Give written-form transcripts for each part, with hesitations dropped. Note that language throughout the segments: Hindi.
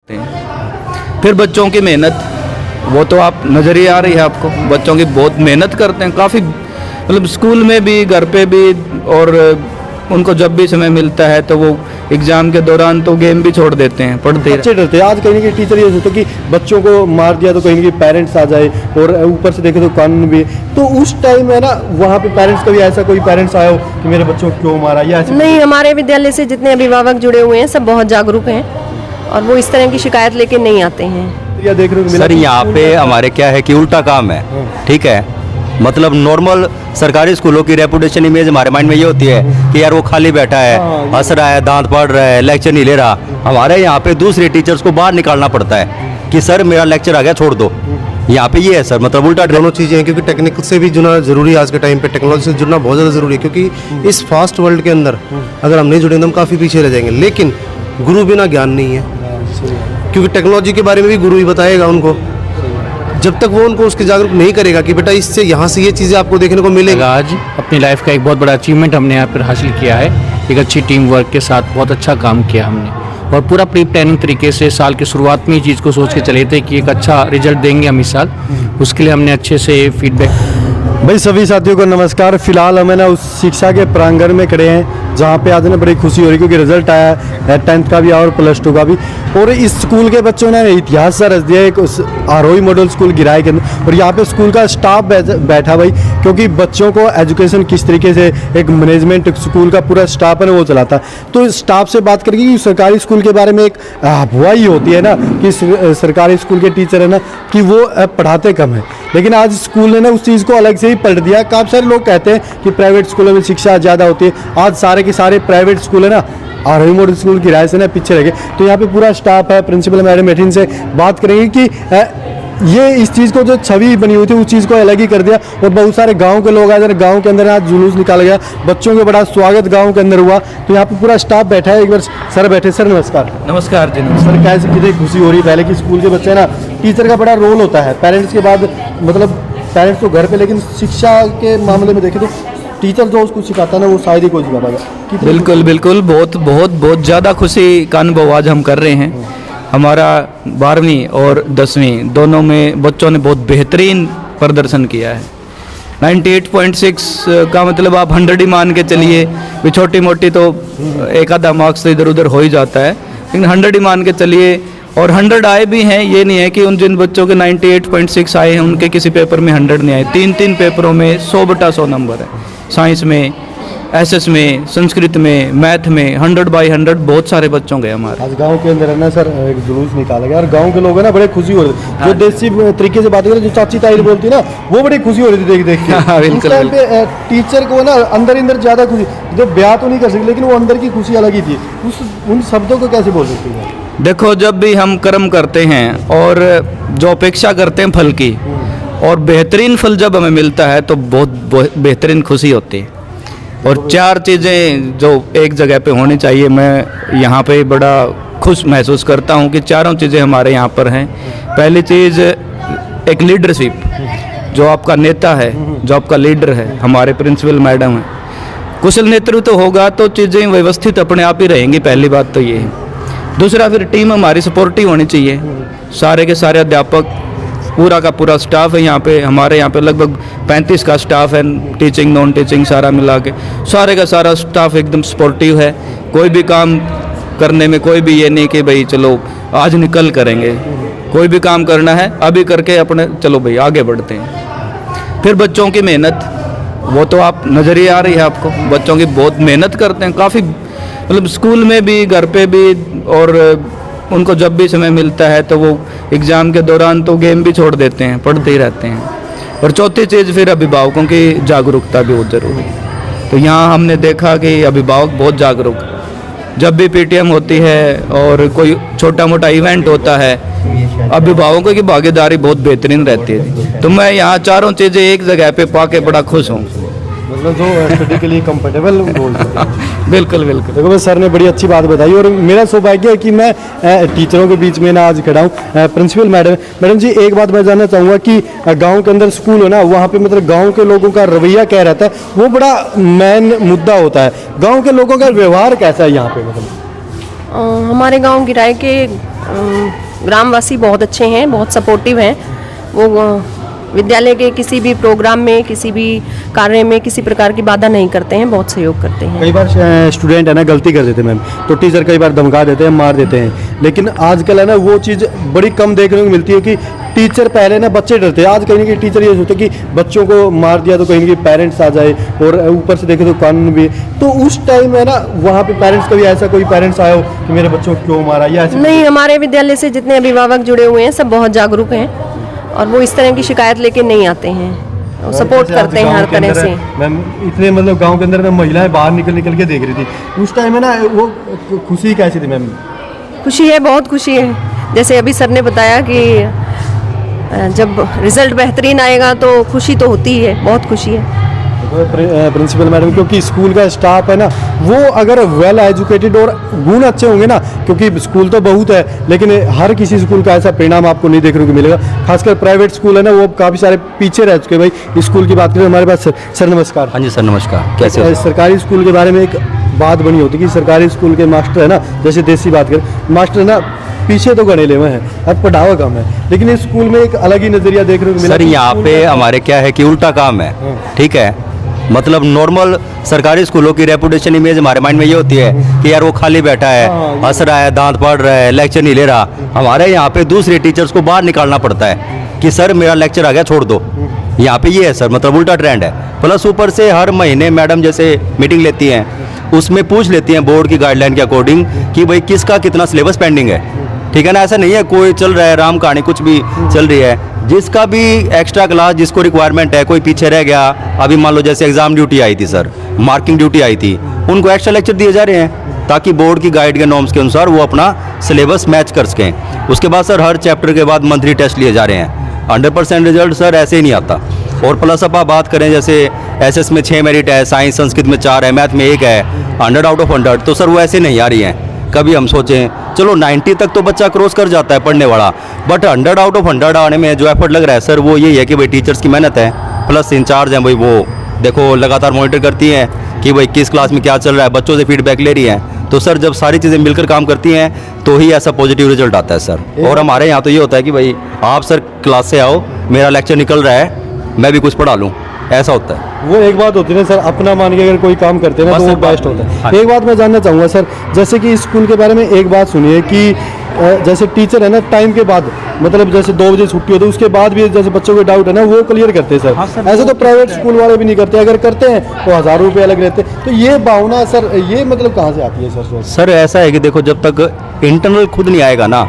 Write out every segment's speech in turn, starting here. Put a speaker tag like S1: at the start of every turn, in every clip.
S1: फिर बच्चों की मेहनत, वो तो आप नज़र ही आ रही है आपको, बच्चों की बहुत मेहनत करते हैं काफ़ी, मतलब स्कूल में भी घर पे भी, और उनको जब भी समय मिलता है तो वो एग्ज़ाम के दौरान तो गेम भी छोड़ देते हैं, पढ़ते
S2: बच्चे डरते हैं। आज कहीं ना कहीं टीचर ये सोचते कि बच्चों को मार दिया तो कहीं ना कहीं पेरेंट्स आ जाए, और ऊपर से देखे तो कानून भी, तो उस टाइम है ना वहाँ पे पेरेंट्स का भी ऐसा कोई पेरेंट्स आया हो कि मेरे बच्चों को क्यों मारा या ऐसे?
S3: नहीं, हमारे विद्यालय से जितने अभिभावक जुड़े हुए हैं सब बहुत जागरूक हैं और वो इस तरह की शिकायत लेके नहीं आते हैं।
S2: या देख रहे हो
S4: सर यहाँ पे हमारे क्या है कि उल्टा काम है, ठीक है, मतलब नॉर्मल सरकारी स्कूलों की रेपुटेशन इमेज हमारे माइंड में ये होती है कि यार वो खाली बैठा है, हंस रहा है, दांत पड़ रहा है, लेक्चर नहीं ले रहा। हमारे यहाँ पे दूसरे टीचर्स को बाहर निकालना पड़ता है कि सर मेरा लेक्चर आ गया, छोड़ दो। यहाँ पे ये है सर, मतलब उल्टा।
S5: दोनों चीज़ें हैं, क्योंकि टेक्निकल से भी जुड़ना जरूरी है आज के टाइम पे, टेक्नोलॉजी से जुड़ना बहुत ज़्यादा ज़रूरी है, क्योंकि इस फास्ट वर्ल्ड के अंदर अगर हम नहीं जुड़ेंगे तो हम काफ़ी पीछे रह जाएंगे। लेकिन गुरु बिना ज्ञान नहीं है, क्योंकि टेक्नोलॉजी के बारे में भी गुरु ही बताएगा उनको। जब तक वो उनको उसके जागरूक नहीं करेगा कि बेटा इससे यहाँ से ये चीज़ें आपको देखने को मिलेगा।
S6: आज अपनी लाइफ का एक बहुत बड़ा अचीवमेंट हमने यहाँ पर हासिल किया है, एक अच्छी टीम वर्क के साथ बहुत अच्छा काम किया हमने, और पूरा प्री प्लानिंग तरीके से साल की शुरुआत में ये चीज़ को सोच के चले थे कि एक अच्छा रिजल्ट देंगे हम इस साल, उसके लिए हमने अच्छे से फीडबैक।
S2: भाई सभी साथियों को नमस्कार। फिलहाल हमें ना उस शिक्षा के प्रांगण में खड़े हैं जहाँ पे आज ना बड़ी खुशी हो रही है, क्योंकि रिजल्ट आया है 10th का भी और +2 का भी, और इस स्कूल के बच्चों ने इतिहास सा रच दिया। एक आरोही मॉडल स्कूल गिराए के अंदर, और यहाँ पे स्कूल का स्टाफ बैठा भाई, क्योंकि बच्चों को एजुकेशन किस तरीके से एक मैनेजमेंट स्कूल का पूरा स्टाफ है ना वो चलाता है। तो स्टाफ से बात करके सरकारी स्कूल के बारे में एक अफवाह ही होती है ना कि सरकारी स्कूल के टीचर है ना कि वो पढ़ाते कम है, लेकिन आज स्कूल ने ना उस चीज़ को अलग से ही पलट दिया। काफ़ी सारे लोग कहते हैं कि प्राइवेट स्कूलों में शिक्षा ज़्यादा होती है, आज सारे के सारे प्राइवेट स्कूल है ना आरोही मॉडल स्कूल किराए से ना पीछे रह गए। तो यहाँ पे पूरा स्टाफ है, प्रिंसिपल मैडम बैठी, इनसे बात करेंगे कि ये इस चीज़ को जो छवि बनी हुई थी उस चीज़ को अलग ही कर दिया, और बहुत सारे गांव के लोग आए, गांव के अंदर आज जुलूस निकाला गया, बच्चों के बड़ा स्वागत गांव के अंदर हुआ। तो यहाँ पे पूरा स्टाफ बैठा है। एक बार सर बैठे। सर नमस्कार।
S1: नमस्कार जी।
S2: सर कैसे कितनी खुशी हो रही है पहले कि स्कूल के बच्चे ना, टीचर का बड़ा रोल होता है पेरेंट्स के बाद, मतलब पेरेंट्स तो घर पे, लेकिन शिक्षा के मामले में देखें तो टीचर जो उसको सिखाता है ना वो शायद ही कोई सिखा पाएगा।
S1: बिल्कुल बिल्कुल, बहुत बहुत बहुत ज़्यादा खुशी का अनुभव आज हम कर रहे हैं। हमारा 12वीं और 10वीं दोनों में बच्चों ने बहुत बेहतरीन प्रदर्शन किया है। 98.6 का मतलब आप 100 ही मान के चलिए, भी छोटी मोटी तो एक आधा मार्क्स तो इधर उधर हो ही जाता है, लेकिन 100 ही मान के चलिए। और 100 आए भी हैं, ये नहीं है कि उन जिन बच्चों के 98.6 आए हैं उनके किसी पेपर में 100 नहीं आए। 3 पेपरों में 100/100 नंबर है। साइंस में, एसएस में, संस्कृत में, मैथ में 100/100 बहुत सारे बच्चों गए हमारे।
S2: आज गांव के अंदर है ना सर एक जुलूस निकाला गया, और गांव के लोग है ना बड़े खुशी हो रहे थे। जो देसी तरीके से बात कर रहे, जो चाची ताई बोलती है ना, वो बड़ी खुशी हो रही थी देख के। उस टाइम पे टीचर को ना अंदर ज्यादा खुशी, जो ब्याह तो नहीं कर सकते लेकिन वो अंदर की खुशी अलग ही थी। उन शब्दों को कैसे बोल सकते हैं?
S1: देखो, जब भी हम कर्म करते हैं और जो अपेक्षा करते हैं फल की, और बेहतरीन फल जब हमें मिलता है तो बहुत बेहतरीन खुशी होती है। और 4 चीज़ें जो एक जगह पे होनी चाहिए, मैं यहाँ पे बड़ा खुश महसूस करता हूँ कि चारों चीज़ें हमारे यहाँ पर हैं। पहली चीज़ एक लीडरशिप, जो आपका नेता है, जो आपका लीडर है, हमारे प्रिंसिपल मैडम हैं। कुशल नेतृत्व होगा तो चीज़ें व्यवस्थित अपने आप ही रहेंगी, पहली बात तो ये है। दूसरा, फिर टीम हमारी सपोर्टिव होनी चाहिए। सारे के सारे अध्यापक, पूरा का पूरा स्टाफ है यहाँ पे, हमारे यहाँ पे लगभग 35 का स्टाफ है, टीचिंग नॉन टीचिंग सारा मिला के, सारे का सारा स्टाफ एकदम सपोर्टिव है। कोई भी काम करने में कोई भी ये नहीं कि भाई चलो आज निकल करेंगे, कोई भी काम करना है अभी करके अपने चलो भाई आगे बढ़ते हैं। फिर बच्चों की मेहनत, वो तो आप नज़र ही आ रही है आपको, बच्चों की बहुत मेहनत करते हैं काफ़ी, मतलब स्कूल में भी घर पे भी, और उनको जब भी समय मिलता है तो वो एग्ज़ाम के दौरान तो गेम भी छोड़ देते हैं, पढ़ते ही रहते हैं। और चौथी चीज़ फिर अभिभावकों की जागरूकता भी बहुत ज़रूरी है। तो यहाँ हमने देखा कि अभिभावक बहुत जागरूक, जब भी पीटीएम होती है और कोई छोटा मोटा इवेंट होता है, अभिभावकों की भागीदारी बहुत बेहतरीन रहती है। तो मैं यहाँ चारों चीज़ें एक जगह पे पाके बड़ा खुश हूँ।
S2: मतलब जो स्टडी के लिए कंफर्टेबल बोल सकते हैं।
S1: बिल्कुल बिल्कुल।
S2: देखो सर ने बड़ी अच्छी बात बताई, और मेरा सौभाग्य है कि मैं टीचरों के बीच में ना आज खड़ा हूँ। प्रिंसिपल मैडम जी, एक बात मैं जानना चाहूँगा कि गांव के अंदर स्कूल हो ना, वहाँ पे मतलब गांव के लोगों का रवैया क्या रहता है, वो बड़ा मेन मुद्दा होता है। गांव के लोगों का व्यवहार कैसा है यहाँ पे? मतलब
S3: हमारे गांव गिराए के ग्रामवासी बहुत अच्छे हैं, बहुत सपोर्टिव हैं। वो विद्यालय के किसी भी प्रोग्राम में, किसी भी कार्य में किसी प्रकार की बाधा नहीं करते हैं, बहुत सहयोग करते हैं।
S2: कई बार स्टूडेंट है ना गलती कर देते हैं मैम, तो टीचर कई बार धमका देते हैं, मार देते हैं, लेकिन आजकल है ना वो चीज़ बड़ी कम देखने को मिलती है कि टीचर पहले ना बच्चे डरते हैं, आज कहीं ना कहीं टीचर ये सोचते कि बच्चों को मार दिया तो कहीं ना कहीं पेरेंट्स आ जाए, और ऊपर से देखे तो कानून भी। तो उस टाइम है ना वहाँ पे पेरेंट्स कभी ऐसा कोई पेरेंट्स आया हो कि मेरे बच्चों को क्यों मारा, या ऐसे?
S3: नहीं, हमारे विद्यालय से जितने अभिभावक जुड़े हुए हैं सब बहुत जागरूक हैं और वो इस तरह की शिकायत लेके नहीं आते हैं, वो सपोर्ट
S2: जैसे आज
S3: करते हैं हर
S2: गाँव के
S3: तरह
S2: अंदर
S3: से।
S2: है, मैम इतने मतलब गांव के अंदर ना महिलाएं बाहर निकल के देख रही थी, उस टाइम है ना वो खुशी कैसी थी मैम?
S3: खुशी है, बहुत खुशी है। जैसे अभी सर ने बताया कि जब रिजल्ट बेहतरीन आएगा तो खुशी तो होती ही है, बहुत खुशी है।
S2: प्रिंसिपल मैडम, क्योंकि स्कूल का स्टाफ है ना वो अगर वेल एजुकेटेड और गुण अच्छे होंगे ना, क्योंकि स्कूल तो बहुत है लेकिन हर किसी स्कूल का ऐसा परिणाम आपको नहीं देखने को मिलेगा, खासकर प्राइवेट स्कूल है ना वो काफ़ी सारे पीछे रह चुके। भाई स्कूल की बात करें हमारे पास सर नमस्कार।
S4: हाँ जी सर नमस्कार, कैसे हो?
S2: सरकारी स्कूल के बारे में एक बात बनी होती है कि सरकारी स्कूल के मास्टर है ना, जैसे देसी बात करें, मास्टर है ना पीछे तो गणे लेवे हैं, अब पढ़ावा कम है, लेकिन इस स्कूल में एक अलग ही नजरिया देखने को मिला।
S4: सर यहाँ पे हमारे क्या है कि उल्टा काम है, ठीक है। मतलब नॉर्मल सरकारी स्कूलों की रेपुटेशन इमेज हमारे माइंड में ये होती है कि यार वो खाली बैठा है, हंस रहा है, दांत पड़ रहा है, लेक्चर नहीं ले रहा। हमारे यहाँ पे दूसरे टीचर्स को बाहर निकालना पड़ता है कि सर मेरा लेक्चर आ गया, छोड़ दो। यहाँ पे ये है सर, मतलब उल्टा ट्रेंड है। प्लस ऊपर से हर महीने मैडम जैसे मीटिंग लेती हैं, उसमें पूछ लेती हैं बोर्ड की गाइडलाइन के अकॉर्डिंग कि भाई किसका कितना सिलेबस पेंडिंग है, ठीक है ना। ऐसा नहीं है कोई चल रहा है राम कहानी कुछ भी चल रही है, जिसका भी एक्स्ट्रा क्लास जिसको रिक्वायरमेंट है, कोई पीछे रह गया, अभी मान लो जैसे एग्जाम ड्यूटी आई थी सर, मार्किंग ड्यूटी आई थी, उनको एक्स्ट्रा लेक्चर दिए जा रहे हैं ताकि बोर्ड की गाइड के नॉर्म्स के अनुसार वो अपना सिलेबस मैच कर सकें। उसके बाद सर हर चैप्टर के बाद मंथली टेस्ट लिए जा रहे हैं। 100% रिजल्ट सर ऐसे ही नहीं आता। और प्लस अब आप बात करें जैसे एसएस में 6 मेरिट है, साइंस संस्कृत में 4 है, मैथ में 1 है, 100 आउट ऑफ 100, तो सर वो ऐसे नहीं आ रही हैं। कभी हम सोचें चलो 90 तक तो बच्चा क्रॉस कर जाता है पढ़ने वाला, बट 100 आउट ऑफ 100 आने में जो एफर्ट लग रहा है सर वो यही है कि भाई टीचर्स की मेहनत है, प्लस इंचार्ज हैं भाई वो देखो लगातार मॉनिटर करती हैं कि भाई किस क्लास में क्या चल रहा है, बच्चों से फीडबैक ले रही हैं। तो सर जब सारी चीज़ें मिलकर काम करती हैं तो ही ऐसा पॉजिटिव रिजल्ट आता है सर। और हमारे यहाँ तो ये होता है कि भाई आप सर क्लास से आओ, मेरा लेक्चर निकल रहा है, मैं भी कुछ पढ़ा लूँ, ऐसा होता है।
S2: वो एक बात होती है ना सर, अपना मान के अगर कोई काम करते हैं ना तो वो बेस्ट होता है।
S4: हाँ।
S2: एक बात मैं जानना चाहूँगा सर, जैसे कि स्कूल के बारे में एक बात सुनिए कि जैसे टीचर है ना टाइम के बाद, मतलब जैसे 2 बजे छुट्टी होती है उसके बाद भी जैसे बच्चों के डाउट है ना वो क्लियर करते हैं सर। ऐसे तो प्राइवेट स्कूल वाले भी नहीं करते, अगर करते हैं तो 1000 रुपये अलग रहते हैं। तो ये भावना सर ये मतलब कहाँ से आती है सर?
S4: सर ऐसा है कि देखो जब तक इंटरनल खुद नहीं आएगा ना,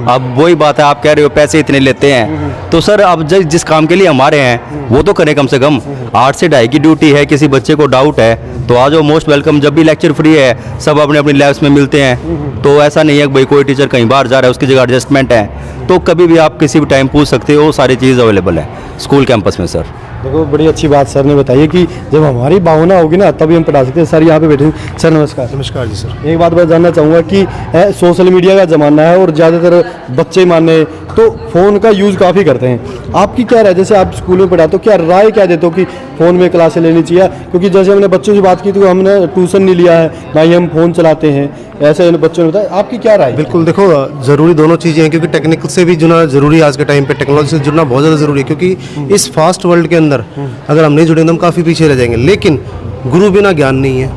S4: अब वही बात है आप कह रहे हो पैसे इतने लेते हैं, तो सर अब जिस काम के लिए हमारे हैं वो तो करें कम से कम। 8 से 2:30 की ड्यूटी है, किसी बच्चे को डाउट है तो आ जाओ, मोस्ट वेलकम। जब भी लेक्चर फ्री है सब अपने अपनी लैब्स में मिलते हैं, तो ऐसा नहीं है कि भाई कोई टीचर कहीं बाहर जा रहा है उसकी जगह एडजस्टमेंट है, तो कभी भी आप किसी भी टाइम पूछ सकते हो, सारी चीज़ अवेलेबल है स्कूल कैंपस में सर।
S2: देखो बड़ी अच्छी बात सर ने बताई है कि जब हमारी भावना होगी ना तभी हम पढ़ा सकते हैं। सर यहाँ पे बैठे हैं। सर नमस्कार।
S5: नमस्कार जी सर।
S2: एक बात मैं जानना चाहूँगा कि सोशल मीडिया का ज़माना है और ज़्यादातर बच्चे माने तो फ़ोन का यूज़ काफ़ी करते हैं, आपकी क्या राय? जैसे आप स्कूल में पढ़ाते हो, क्या राय क्या देते हो कि फ़ोन में क्लासें लेनी चाहिए? क्योंकि जैसे हमने बच्चों से बात की तो हमने ट्यूशन नहीं लिया है, ना ही हम फ़ोन चलाते हैं, ऐसे बच्चों ने बताया। आपकी क्या राय?
S5: बिल्कुल देखो ज़रूरी दोनों चीज़ें हैं, क्योंकि टेक्निकल से भी जुड़ना ज़रूरी है आज के टाइम पे, टेक्नोलॉजी से जुड़ना बहुत ज़्यादा ज़रूरी है, क्योंकि इस फास्ट वर्ल्ड के अंदर अगर हम नहीं जुड़ेंगे तो हम काफ़ी पीछे रह जाएंगे। लेकिन गुरु बिना ज्ञान नहीं है,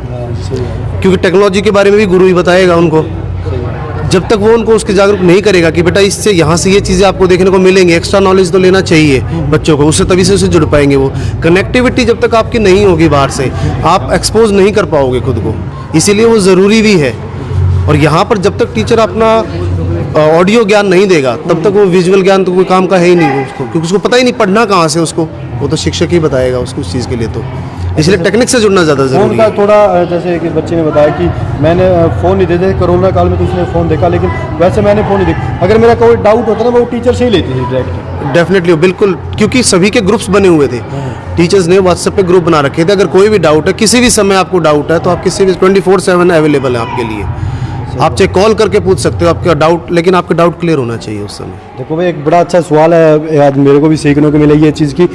S5: क्योंकि टेक्नोलॉजी के बारे में भी गुरु ही बताएगा उनको। जब तक वो उनको उसके जागरूक नहीं करेगा कि बेटा इससे यहाँ से ये चीज़ें आपको देखने को मिलेंगी, एक्स्ट्रा नॉलेज तो लेना चाहिए बच्चों को, उससे तभी से उससे जुड़ पाएंगे। वो कनेक्टिविटी जब तक आपकी नहीं होगी बाहर से, आप एक्सपोज नहीं कर पाओगे खुद को, इसीलिए वो ज़रूरी भी है। और यहाँ पर जब तक टीचर अपना ऑडियो ज्ञान नहीं देगा तब तक वो विजुअल ज्ञान तो कोई काम का है ही नहीं उसको, क्योंकि उसको पता ही नहीं पढ़ना कहाँ से उसको, वो तो शिक्षक ही बताएगा उसको उस चीज़ के लिए। तो इसलिए टेक्निक से जुड़ना ज़्यादा ज़रूरी है।
S2: थोड़ा जैसे कि बच्चे ने बताया कि मैंने फ़ोन नहीं देते, कोरोना काल में तो उसने फ़ोन देखा, लेकिन वैसे मैंने फ़ोन नहीं देखा। अगर मेरा कोई डाउट होता ना वो टीचर से ही लेती थी डायरेक्ट।
S5: डेफिनेटली बिल्कुल, क्योंकि सभी के ग्रुप्स बने हुए थे, टीचर्स ने व्हाट्सएप पे ग्रुप बना रखे थे। अगर कोई भी डाउट है, किसी भी समय आपको डाउट है तो आप किसी भी 24/7 अवेलेबल है आपके लिए। आप चाहे कॉल करके पूछ सकते हो आपका डाउट, लेकिन आपका डाउट क्लियर होना चाहिए उस समय।
S2: देखो भाई एक बड़ा अच्छा सवाल है, आज मेरे को भी सीखने को मिला ये चीज़ की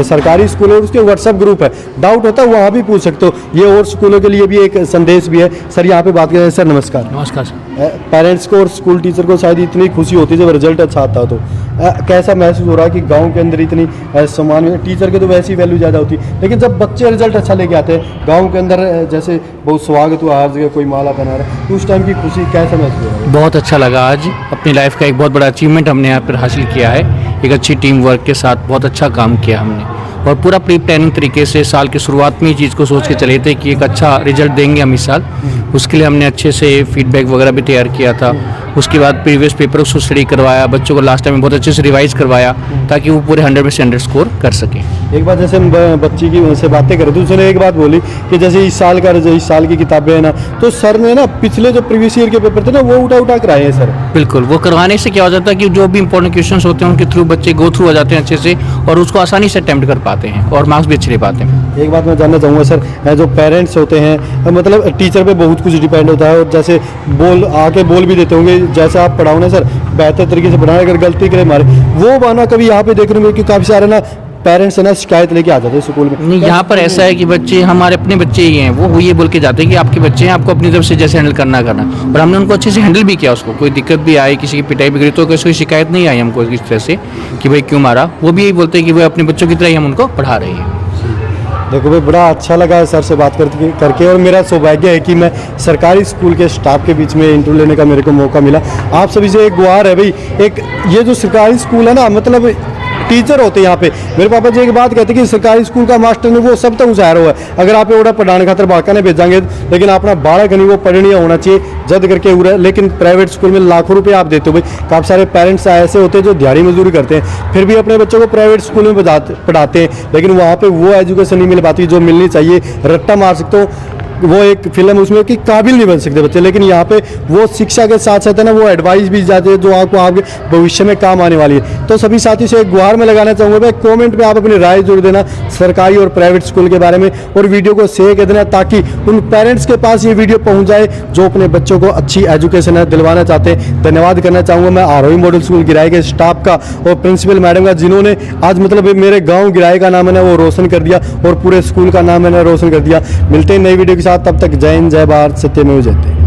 S2: सरकारी स्कूल है और उसके व्हाट्सएप ग्रुप है, डाउट होता है वहाँ भी पूछ सकते हो। ये और स्कूलों के लिए भी एक संदेश भी है। सर यहाँ पे बात करें, सर नमस्कार।
S6: नमस्कार सर।
S2: पेरेंट्स को और स्कूल टीचर को शायद इतनी खुशी होती है जब रिजल्ट अच्छा आता तो कैसा महसूस हो रहा है कि गांव के अंदर इतनी सम्मान में, टीचर के तो वैसी वैल्यू ज़्यादा होती है, लेकिन जब बच्चे रिजल्ट अच्छा लेके आते हैं गांव के अंदर, जैसे बहुत स्वागत हुआ, हर जगह कोई माला पहना रहा है, तो उस टाइम की खुशी कैसा महसूस हो रहा है?
S6: बहुत अच्छा लगा। आज अपनी लाइफ का एक बहुत बड़ा अचीवमेंट हमने यहाँ पर हासिल किया है। एक अच्छी टीम वर्क के साथ बहुत अच्छा काम किया हमने, और पूरा प्री प्लानिंग तरीके से साल की शुरुआत में ही चीज़ को सोच के चले थे कि एक अच्छा रिजल्ट देंगे हम इस साल। उसके लिए हमने अच्छे से फीडबैक वगैरह भी तैयार किया था। उसके बाद प्रीवियस पेपर उसको स्टडी करवाया, बच्चों को लास्ट टाइम में बहुत अच्छे से रिवाइज करवाया ताकि वो पूरे 100 में से 100 स्कोर कर सकें।
S2: एक बात जैसे हम बच्ची की उनसे बातें कर रहे थे, उसने एक बात बोली कि जैसे इस साल की किताबें हैं ना, तो सर ने ना पिछले जो प्रीवियस ईयर के पेपर थे ना वो उठा कराए हैं सर।
S6: बिल्कुल, वो करवाने से क्या हो जाता है कि जो भी इंपॉर्टेंट क्वेश्चन होते हैं उनके थ्रू बच्चे गो थ्रू हो जाते हैं अच्छे से, और उसको आसानी से अटेम्प्ट कर पाते हैं और मार्क्स भी अच्छे ले पाते हैं।
S2: एक बात मैं जानना चाहूँगा सर, जो पेरेंट्स होते हैं मतलब टीचर पे बहुत कुछ डिपेंड होता है, और जैसे बोल भी देते होंगे, जैसे आप पढ़ाओ ना सर बेहतर तरीके से पढ़ाएं, अगर गलती करे हमारे वो बाना कभी यहाँ पे देखने में कि काफ़ी सारे ना पेरेंट्स है ना शिकायत लेके आ जाते हैं स्कूल में।
S6: नहीं, यहाँ पर ऐसा है कि बच्चे हमारे अपने बच्चे ही हैं, वो ये बोल के जाते हैं कि आपके बच्चे हैं, आपको अपनी तरफ से जैसे हैंडल करना, और हमने उनको अच्छे से हैंडल भी किया। उसको कोई दिक्कत भी आई, किसी की पिटाई बिगड़ी तो कोई शिकायत नहीं आई हमको इस तरह से कि भाई क्यों मारा। वो भी यही बोलते हैं कि भाई अपने बच्चों की तरह ही हम उनको पढ़ा रहे हैं।
S2: देखो भाई बड़ा अच्छा लगा सर से बात करके, और मेरा सौभाग्य है कि मैं सरकारी स्कूल के स्टाफ के बीच में इंटरव्यू लेने का मेरे को मौका मिला। आप सभी से एक गुहार है भाई, एक ये जो सरकारी स्कूल है ना, मतलब टीचर होते हैं यहाँ पे, मेरे पापा जी एक बात कहते हैं कि सरकारी स्कूल का मास्टर ने वो सब तक उसार हुआ है, अगर आप एवढा पढ़ाने खातर बाका ने भेजांगे, लेकिन अपना बालक नहीं वो पढ़नीय होना चाहिए जद करके हुआ। लेकिन प्राइवेट स्कूल में लाखों रुपए आप देते हो भाई, काफ़ी सारे पेरेंट्स ऐसे होते हैं जो दिहाड़ी मजदूरी करते हैं, फिर भी अपने बच्चों को प्राइवेट स्कूल में पढ़ाते हैं, लेकिन वहाँ पर वो एजुकेशन नहीं मिल पाती जो मिलनी चाहिए। रट्टा मार सकते हो, वो एक फिल्म उसमें कि काबिल नहीं बन सकते बच्चे, लेकिन यहाँ पे वो शिक्षा के साथ साथ है ना वो एडवाइस भी जाते हैं जो आपको आगे भविष्य में काम आने वाली है। तो सभी साथियों से एक गुहार में लगाना चाहूँगा भाई, कमेंट में आप अपनी राय जरूर देना सरकारी और प्राइवेट स्कूल के बारे में, और वीडियो को शेयर कर देना ताकि उन पेरेंट्स के पास ये वीडियो पहुँच जाए जो अपने बच्चों को अच्छी एजुकेशन है दिलवाना चाहते हैं। धन्यवाद करना चाहूँगा मैं आरोही मॉडल स्कूल गिराए के स्टाफ का और प्रिंसिपल मैडम का, जिन्होंने आज मतलब मेरे गाँव गिराए का नाम है ना वो रोशन कर दिया और पूरे स्कूल का नाम है ना रोशन कर दिया। मिलते हैं नई वीडियो के साथ, तब तक जय हिंद, जय भारत, सत्यमेव जयते।